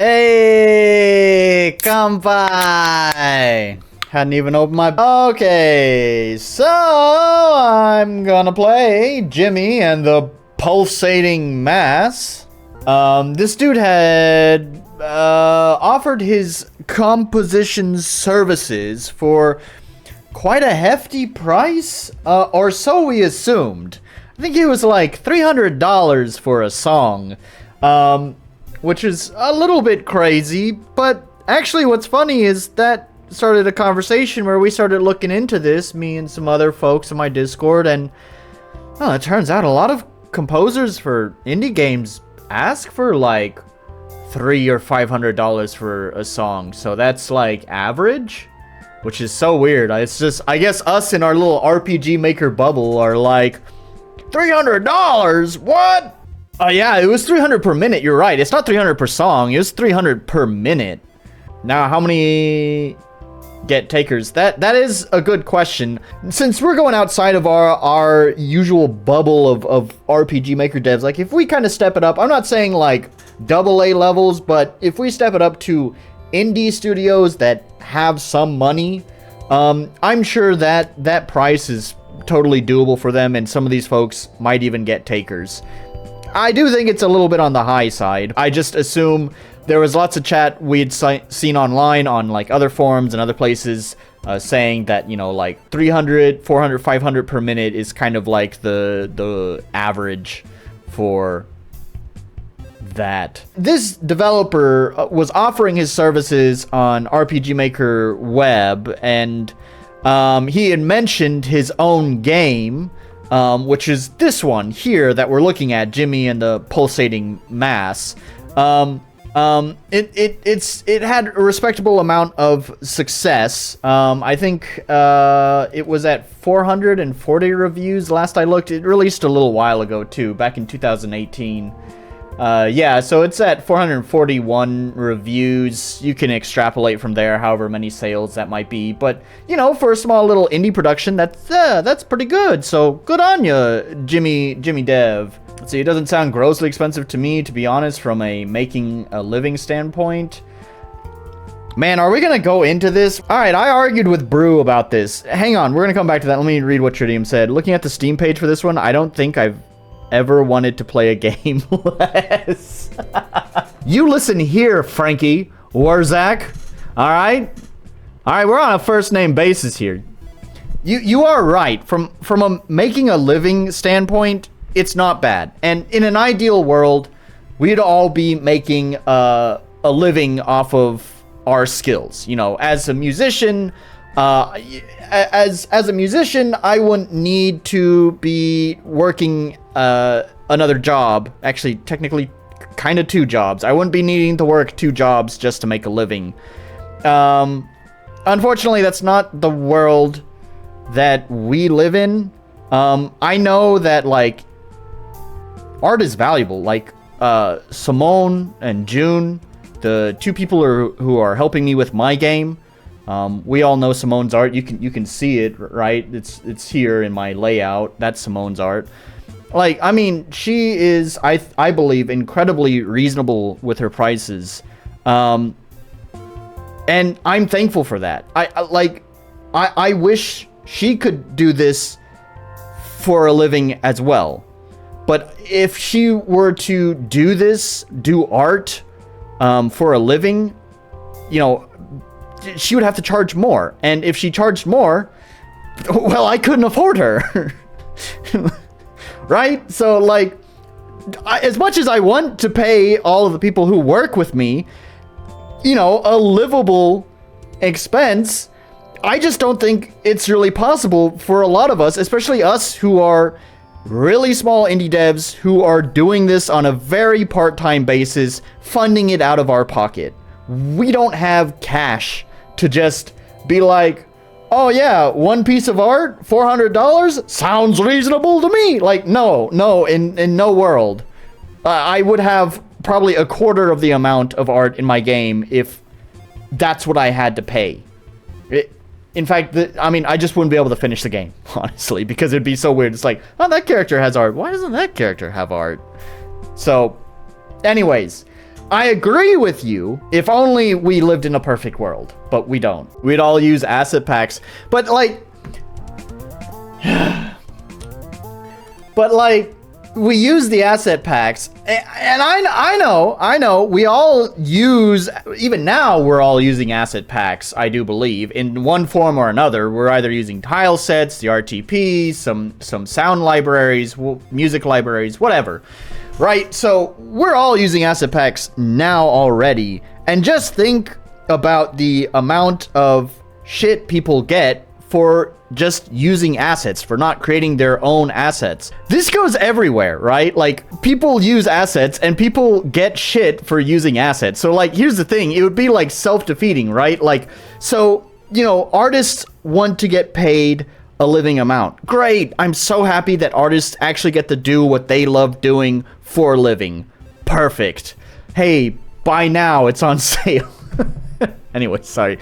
Hey, kampai! Hadn't even opened my... Okay, so I'm gonna play Jimmy and the Pulsating Mass. This dude had offered his composition services for quite a hefty price, or so we assumed. I think it was like $300 for a song, which is a little bit crazy, but actually what's funny is that started a conversation where we started looking into this, me and some other folks in my Discord, and well, it turns out a lot of composers for indie games ask for like $300 or $500 for a song, so that's like average, which is so weird. It's just, I guess us in our little RPG Maker bubble are like, $300? What? Yeah, it was 300 per minute. You're right. It's not 300 per song. It was 300 per minute. Now, how many get takers? That is a good question. Since we're going outside of our usual bubble of RPG Maker devs, like if we kind of step it up, I'm not saying like AA levels, but if we step it up to indie studios that have some money, I'm sure that price is totally doable for them, and some of these folks might even get takers. I do think it's a little bit on the high side. I just assume there was lots of chat we'd seen online on like other forums and other places saying that, you know, like 300, 400, 500 per minute is kind of like the average for that. This developer was offering his services on RPG Maker Web, and he had mentioned his own game, which is this one here that we're looking at, Jimmy and the Pulsating Mass. It had a respectable amount of success. I think it was at 440 reviews last I looked. It released a little while ago too, back in 2018. Yeah, so it's at 441 reviews. You can extrapolate from there, however many sales that might be. But, you know, for a small little indie production, that's pretty good. So good on you, Jimmy Dev. Let's see, it doesn't sound grossly expensive to me, to be honest, from a making a living standpoint. Man, are we going to go into this? All right, I argued with Brew about this. Hang on, we're going to come back to that. Let me read what Tritium said. Looking at the Steam page for this one, I don't think I've ever wanted to play a game less. You listen here, Frankie Warzak. All right, we're on a first name basis here. You are right. From a making a living standpoint, it's not bad. And in an ideal world, we'd all be making a living off of our skills. You know, as a musician. As a musician, I wouldn't need to be working another job. Actually, technically, kind of two jobs. I wouldn't be needing to work two jobs just to make a living. Unfortunately, that's not the world that we live in. I know that, like, art is valuable. Like, Somon and June, the two people who are helping me with my game, we all know Simon's art. You can see it, right? It's here in my layout. That's Simon's art. Like, I mean, she is, I believe, incredibly reasonable with her prices. And I'm thankful for that. I wish she could do this for a living as well. But if she were to do art for a living, you know, she would have to charge more. And if she charged more, well, I couldn't afford her. Right? So, like, as much as I want to pay all of the people who work with me, you know, a livable expense, I just don't think it's really possible for a lot of us, especially us who are really small indie devs who are doing this on a very part-time basis, funding it out of our pocket. We don't have cash to just be like, oh yeah, one piece of art, $400? Sounds reasonable to me. Like, no, in no world. I would have probably a quarter of the amount of art in my game if that's what I had to pay. In fact, I mean, I just wouldn't be able to finish the game, honestly, because it'd be so weird. It's like, oh, that character has art. Why doesn't that character have art? So, anyways, I agree with you. If only we lived in a perfect world, but we don't. We'd all use asset packs. But like, we use the asset packs, and I know, we all use, even now, we're all using asset packs, I do believe, in one form or another. We're either using tile sets, the RTP, some sound libraries, music libraries, whatever, right? So we're all using asset packs now already, and just think about the amount of shit people get for just using assets, for not creating their own assets. This goes everywhere, right? Like, people use assets and people get shit for using assets. So like, here's the thing, it would be like self-defeating, right? Like, so, you know, artists want to get paid a living amount. Great, I'm so happy that artists actually get to do what they love doing for a living. Perfect. Hey, buy now, it's on sale. Anyway, sorry.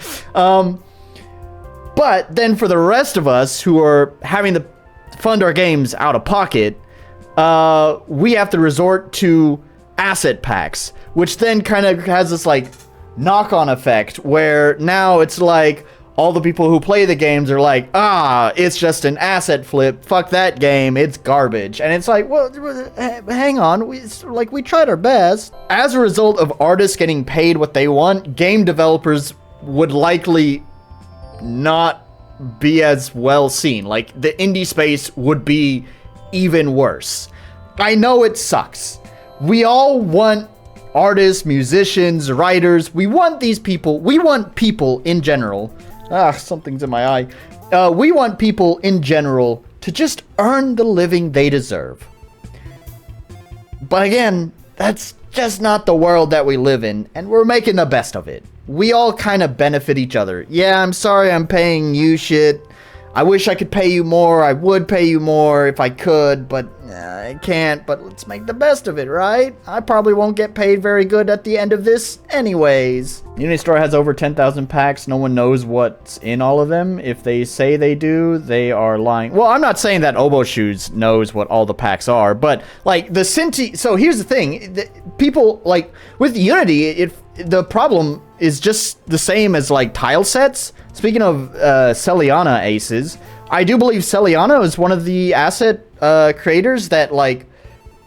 But then for the rest of us who are having to fund our games out of pocket, we have to resort to asset packs, which then kind of has this like knock-on effect where now it's like all the people who play the games are like, it's just an asset flip. Fuck that game. It's garbage. And it's like, well, hang on. We tried our best. As a result of artists getting paid what they want, game developers would likely not be as well seen. Like, the indie space would be even worse. I know it sucks. We all want artists, musicians, writers. We want these people. We want people in general. Something's in my eye. We want people in general to just earn the living they deserve. But again, that's just not the world that we live in, and we're making the best of it. We all kind of benefit each other. Yeah, I'm sorry I'm paying you shit. I wish I could pay you more. I would pay you more if I could, but I can't. But let's make the best of it, right? I probably won't get paid very good at the end of this anyways. Unity Store has over 10,000 packs. No one knows what's in all of them. If they say they do, they are lying. Well, I'm not saying that Oboe Shoes knows what all the packs are, but like the Cinti... So here's the thing. People, like, with Unity, the problem is just the same as like tile sets. Speaking of Celiana aces, I do believe Celiana is one of the asset creators that, like,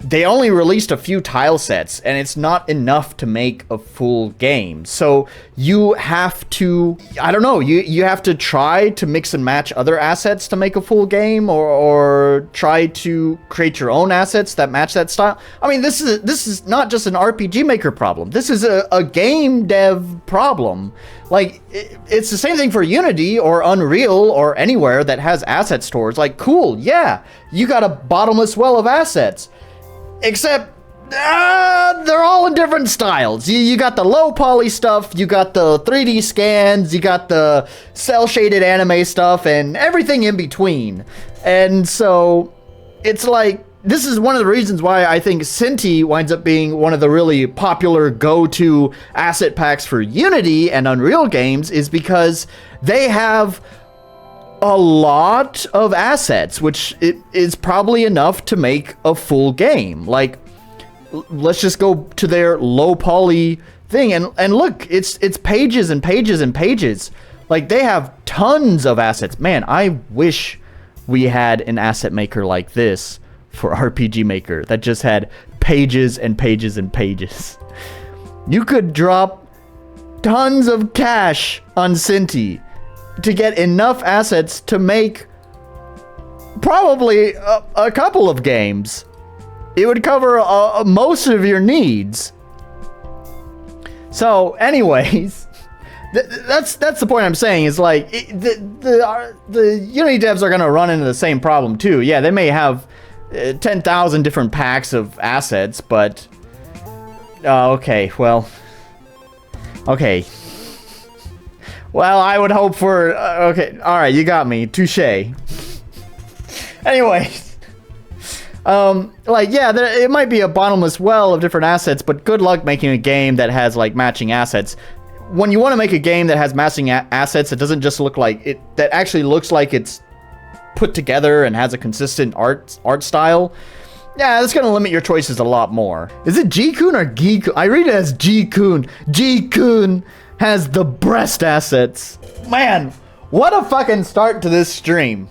they only released a few tile sets, and it's not enough to make a full game. So you have to, I don't know, you have to try to mix and match other assets to make a full game, or try to create your own assets that match that style. I mean, this is not just an RPG Maker problem. This is a game dev problem. Like, it's the same thing for Unity or Unreal or anywhere that has asset stores. Like, cool, yeah, you got a bottomless well of assets. Except, they're all in different styles. You got the low poly stuff, you got the 3D scans, you got the cel-shaded anime stuff, and everything in between. And so, it's like, this is one of the reasons why I think Cinti winds up being one of the really popular go-to asset packs for Unity and Unreal games, is because they have a lot of assets, which is probably enough to make a full game. Like, let's just go to their low poly thing, and look, it's pages and pages and pages. Like, they have tons of assets. Man, I wish we had an asset maker like this for RPG Maker that just had pages and pages and pages. You could drop tons of cash on Cinti to get enough assets to make probably a couple of games. It would cover most of your needs. So, anyways, that's the point I'm saying. Is like the Unity devs are gonna run into the same problem too. Yeah, they may have 10,000 different packs of assets, but okay, well, okay. Well, I would hope for... okay, alright, you got me. Touché. Anyways. Like, yeah, it might be a bottomless well of different assets, but good luck making a game that has, like, matching assets. When you want to make a game that has matching assets, it doesn't just look like... that actually looks like it's put together and has a consistent art style. Yeah, that's gonna limit your choices a lot more. Is it G-Kun or Gi-Kun? I read it as G-Kun. G-Kun has the breast assets. Man, what a fucking start to this stream.